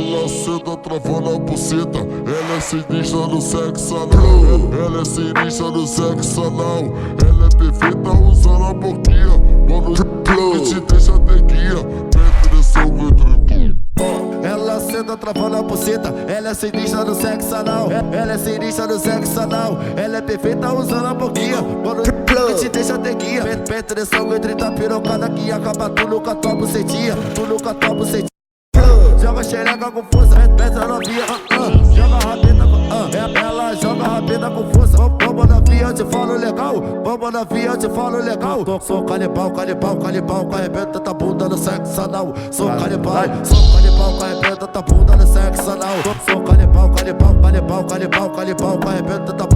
Ela senta travando a buceta, ela é sinistra no sexo anal. Ela é sinistra no sexo anal. Ela é perfeita usando a boquinha. Mano, que te deixa ter guia. Penetração entre tu. Ela senta travando a buceta, ela é sinistra no sexo anal. Ela é sinistra no sexo anal. Ela é perfeita usando a boquinha. Mano, que te deixa ter guia. Penetração entre da pirocada que acaba tudo com a tua bucetinha. Tudo com a tua bucetinha. Joga xereca com força, peça novinha, joga a rabeta com, ela joga a rabeta com força. Vamos na via, eu te falo legal. Vamos na via, eu te falo legal. Sou canibal, canibal, canibal, com arrebenta tua bunda no sexo anal. Sou canibal, com arrebenta tua bunda no sexo anal. Sou canibal, canibal, canibal, canibal, canibal, com arrebenta tua